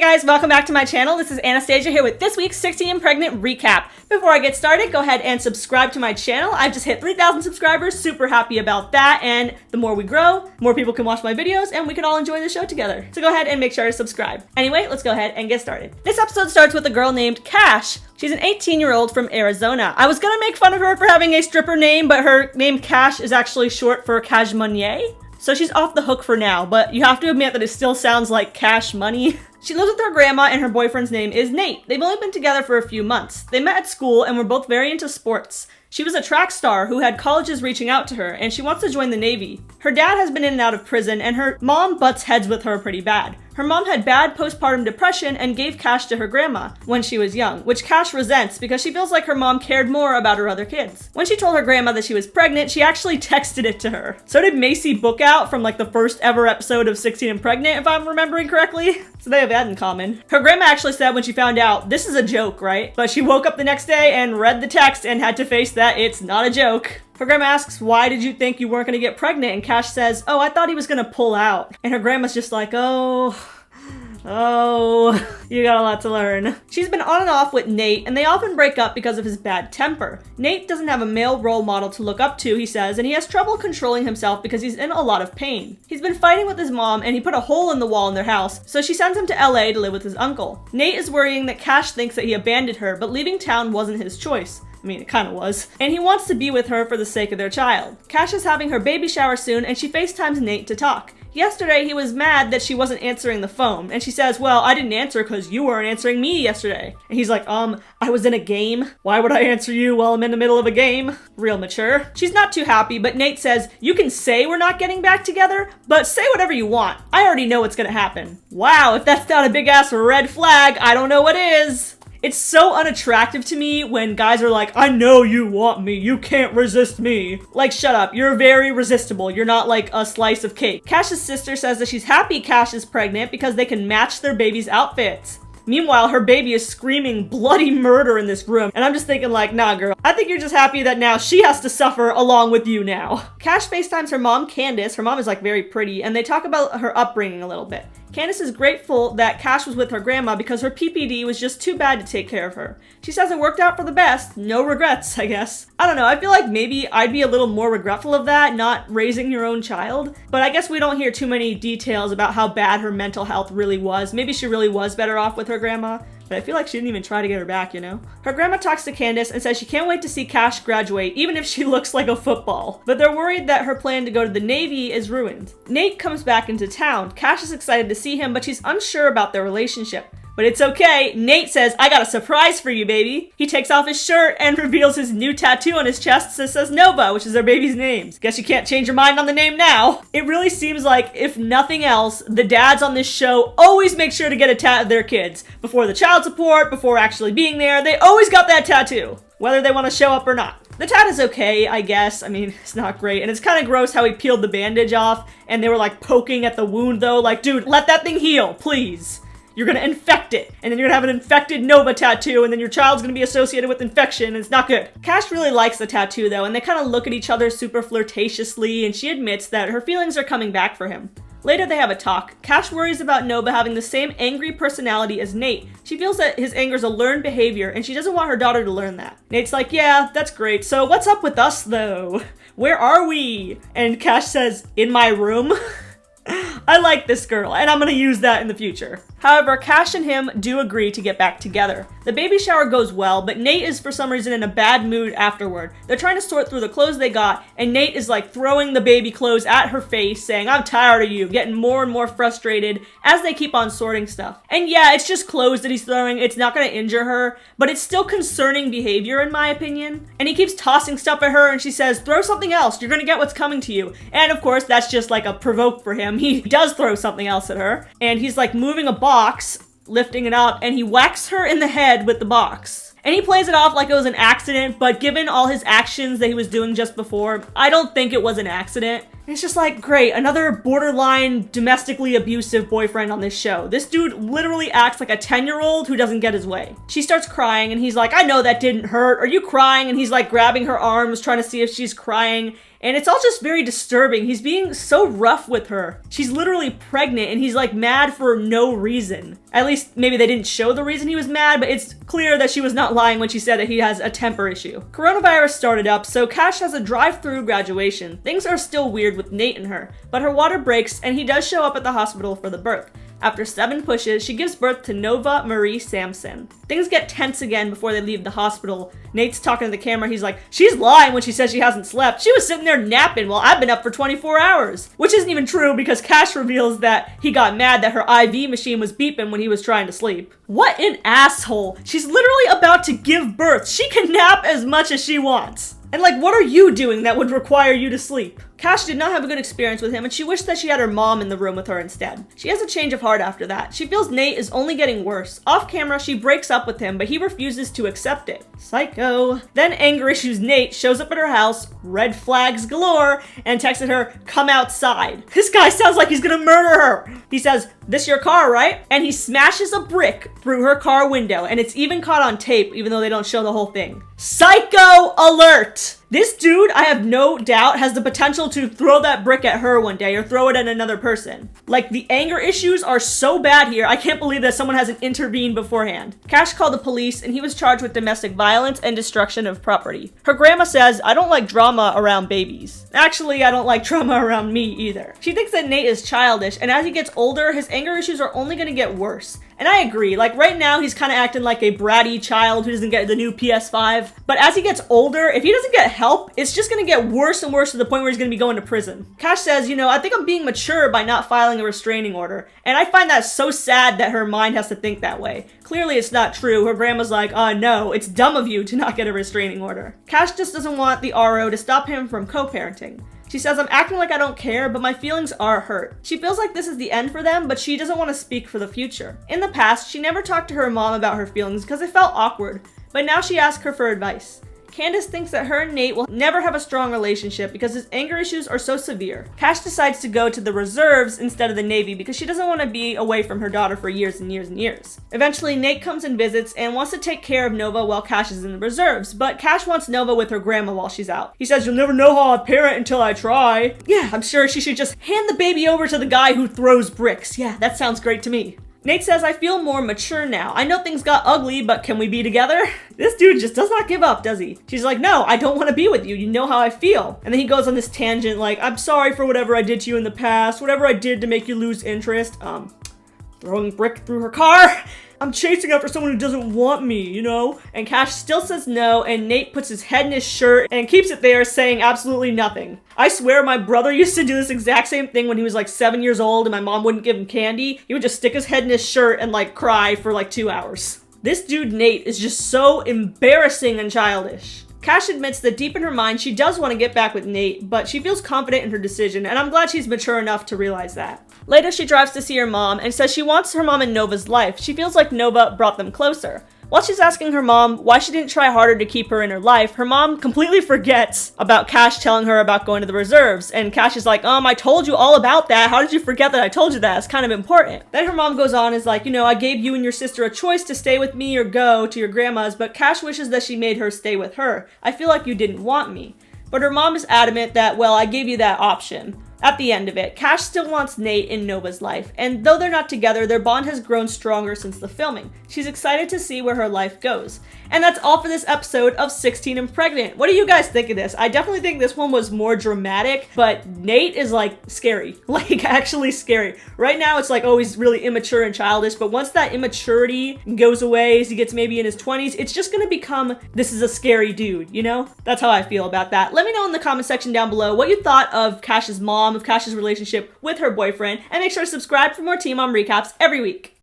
guys, welcome back to my channel. This is Anastasia here with this week's 16 and Pregnant recap. Before I get started, go ahead and subscribe to my channel. I've just hit 3,000 subscribers, super happy about that, and the more we grow, more people can watch my videos, and we can all enjoy the show together. So go ahead and make sure to subscribe. Anyway, let's go ahead and get started. This episode starts with a girl named Kash. She's an 18-year-old from Arizona. I was gonna make fun of her for having a stripper name, but her name Kash is actually short for Cash Monnier. So she's off the hook for now, but you have to admit that it still sounds like cash money. She lives with her grandma and her boyfriend's name is Nate. They've only been together for a few months. They met at school and were both very into sports. She was a track star who had colleges reaching out to her, and she wants to join the Navy. Her dad has been in and out of prison, and her mom butts heads with her pretty bad. Her mom had bad postpartum depression and gave Kash to her grandma when she was young, which Kash resents because she feels like her mom cared more about her other kids. When she told her grandma that she was pregnant, she actually texted it to her. So did Macy Bookout from like the first ever episode of 16 and Pregnant, if I'm remembering correctly. So they have that in common. Her grandma actually said when she found out, this is a joke, right? But she woke up the next day and read the text and had to face that it's not a joke. Her grandma asks, why did you think you weren't gonna get pregnant? And Kash says, oh, I thought he was gonna pull out. And her grandma's just like, oh, you got a lot to learn. She's been on and off with Nate, and they often break up because of his bad temper. Nate doesn't have a male role model to look up to, he says, and he has trouble controlling himself because he's in a lot of pain. He's been fighting with his mom, and he put a hole in the wall in their house, so she sends him to LA to live with his uncle. Nate is worrying that Kash thinks that he abandoned her, but leaving town wasn't his choice. I mean, it kind of was. And he wants to be with her for the sake of their child. Kash is having her baby shower soon, and she FaceTimes Nate to talk. Yesterday, he was mad that she wasn't answering the phone, and she says, well, I didn't answer because you weren't answering me yesterday. And he's like, I was in a game. Why would I answer you while I'm in the middle of a game? Real mature. She's not too happy, but Nate says, you can say we're not getting back together, but say whatever you want. I already know what's gonna happen. Wow, if that's not a big-ass red flag, I don't know what is. It's so unattractive to me when guys are like, I know you want me, you can't resist me. Like, shut up, you're very resistible, you're not like a slice of cake. Kash's sister says that she's happy Kash is pregnant because they can match their baby's outfits. Meanwhile, her baby is screaming bloody murder in this room, and I'm just thinking like, nah girl, I think you're just happy that now she has to suffer along with you now. Kash FaceTimes her mom, Candace. Her mom is like very pretty, and they talk about her upbringing a little bit. Candace is grateful that Kash was with her grandma because her PPD was just too bad to take care of her. She says it worked out for the best. No regrets, I guess. I don't know, I feel like maybe I'd be a little more regretful of that, not raising your own child. But I guess we don't hear too many details about how bad her mental health really was. Maybe she really was better off with her grandma. But I feel like she didn't even try to get her back, you know? Her grandma talks to Candace and says she can't wait to see Kash graduate, even if she looks like a football. But they're worried that her plan to go to the Navy is ruined. Nate comes back into town. Kash is excited to see him, but she's unsure about their relationship. But it's okay. Nate says, I got a surprise for you, baby. He takes off his shirt and reveals his new tattoo on his chest that says Nova, which is their baby's name. Guess you can't change your mind on the name now. It really seems like, if nothing else, the dads on this show always make sure to get a tat of their kids. Before the child support, before actually being there, they always got that tattoo, whether they want to show up or not. The tat is okay, I guess. I mean, it's not great. And it's kind of gross how he peeled the bandage off and they were like poking at the wound though. Like, dude, let that thing heal, please. You're gonna infect it, and then you're gonna have an infected Nova tattoo, and then your child's gonna be associated with infection, and it's not good. Kash really likes the tattoo though, and they kind of look at each other super flirtatiously, and she admits that her feelings are coming back for him. Later they have a talk. Kash worries about Nova having the same angry personality as Nate. She feels that his anger is a learned behavior, and she doesn't want her daughter to learn that. Nate's like, yeah, that's great, so what's up with us though? Where are we? And Kash says, in my room. I like this girl, and I'm gonna use that in the future. However, Kash and him do agree to get back together. The baby shower goes well, but Nate is for some reason in a bad mood afterward. They're trying to sort through the clothes they got, and Nate is like throwing the baby clothes at her face, saying, I'm tired of you, getting more and more frustrated as they keep on sorting stuff. And yeah, it's just clothes that he's throwing, it's not gonna injure her, but it's still concerning behavior in my opinion. And he keeps tossing stuff at her, and she says, throw something else, you're gonna get what's coming to you. And of course, that's just like a provoke for him. He does throw something else at her, and he's like moving a box, lifting it up, and he whacks her in the head with the box. And he plays it off like it was an accident, but given all his actions that he was doing just before, I don't think it was an accident. It's just like, great, another borderline domestically abusive boyfriend on this show. This dude literally acts like a 10-year-old who doesn't get his way. She starts crying and he's like, I know that didn't hurt. Are you crying? And he's like grabbing her arms, trying to see if she's crying. And it's all just very disturbing. He's being so rough with her. She's literally pregnant and he's like mad for no reason. At least maybe they didn't show the reason he was mad, but it's clear that she was not lying when she said that he has a temper issue. Coronavirus started up, so Kash has a drive-through graduation. Things are still weird with Nate and her, but her water breaks and he does show up at the hospital for the birth. After 7 pushes, she gives birth to Nova Marie Samson. Things get tense again before they leave the hospital. Nate's talking to the camera. He's like, she's lying when she says she hasn't slept. She was sitting there napping while I've been up for 24 hours. Which isn't even true because Kash reveals that he got mad that her IV machine was beeping when he was trying to sleep. What an asshole. She's literally about to give birth. She can nap as much as she wants. And like, what are you doing that would require you to sleep? Kash did not have a good experience with him and she wished that she had her mom in the room with her instead. She has a change of heart after that. She feels Nate is only getting worse. Off camera, she breaks up with him, but he refuses to accept it. Psycho. Then anger issues Nate shows up at her house, red flags galore, and texted her, come outside. This guy sounds like he's gonna murder her. He says, this your car, right? And he smashes a brick through her car window, and it's even caught on tape, even though they don't show the whole thing. Psycho alert! This dude, I have no doubt, has the potential to throw that brick at her one day or throw it at another person. Like, the anger issues are so bad here, I can't believe that someone hasn't intervened beforehand. Kash called the police and he was charged with domestic violence and destruction of property. Her grandma says, I don't like drama around babies. Actually, I don't like drama around me either. She thinks that Nate is childish, and as he gets older, his anger issues are only gonna get worse. And I agree, like right now he's kind of acting like a bratty child who doesn't get the new PS5. But as he gets older, if he doesn't get help, it's just gonna get worse and worse to the point where he's gonna be going to prison. Kash says, you know, I think I'm being mature by not filing a restraining order. And I find that so sad that her mind has to think that way. Clearly it's not true. Her grandma's like, no, it's dumb of you to not get a restraining order. Kash just doesn't want the RO to stop him from co-parenting. She says, I'm acting like I don't care, but my feelings are hurt. She feels like this is the end for them, but she doesn't want to speak for the future. In the past, she never talked to her mom about her feelings because it felt awkward, but now she asks her for advice. Candace thinks that her and Nate will never have a strong relationship because his anger issues are so severe. Kash decides to go to the reserves instead of the Navy because she doesn't want to be away from her daughter for years and years and years. Eventually, Nate comes and visits and wants to take care of Nova while Kash is in the reserves, but Kash wants Nova with her grandma while she's out. He says, you'll never know how I parent until I try. Yeah, I'm sure she should just hand the baby over to the guy who throws bricks. Yeah, that sounds great to me. Nate says, I feel more mature now. I know things got ugly, but can we be together? This dude just does not give up, does he? She's like, no, I don't want to be with you. You know how I feel. And then he goes on this tangent like, I'm sorry for whatever I did to you in the past, whatever I did to make you lose interest. Throwing brick through her car. I'm chasing after someone who doesn't want me, you know? And Kash still says no, and Nate puts his head in his shirt and keeps it there saying absolutely nothing. I swear my brother used to do this exact same thing when he was like 7 years old and my mom wouldn't give him candy. He would just stick his head in his shirt and like cry for like 2 hours. This dude Nate is just so embarrassing and childish. Kash admits that deep in her mind, she does want to get back with Nate, but she feels confident in her decision, and I'm glad she's mature enough to realize that. Later, she drives to see her mom and says she wants her mom in Nova's life. She feels like Nova brought them closer. While she's asking her mom why she didn't try harder to keep her in her life, her mom completely forgets about Kash telling her about going to the reserves. And Kash is like, I told you all about that. How did you forget that I told you that? It's kind of important. Then her mom goes on and is like, I gave you and your sister a choice to stay with me or go to your grandma's, but Kash wishes that she made her stay with her. I feel like you didn't want me. But her mom is adamant that, well, I gave you that option. At the end of it, Kash still wants Nate in Nova's life, and though they're not together, their bond has grown stronger since the filming. She's excited to see where her life goes. And that's all for this episode of 16 and Pregnant. What do you guys think of this? I definitely think this one was more dramatic, but Nate is like scary, like actually scary. Right now it's like, he's really immature and childish, but once that immaturity goes away, as he gets maybe in his 20s, it's just gonna become, this is a scary dude, you know? That's how I feel about that. Let me know in the comment section down below what you thought of Kash's mom, of Kash's relationship with her boyfriend, and make sure to subscribe for more Teen Mom recaps every week.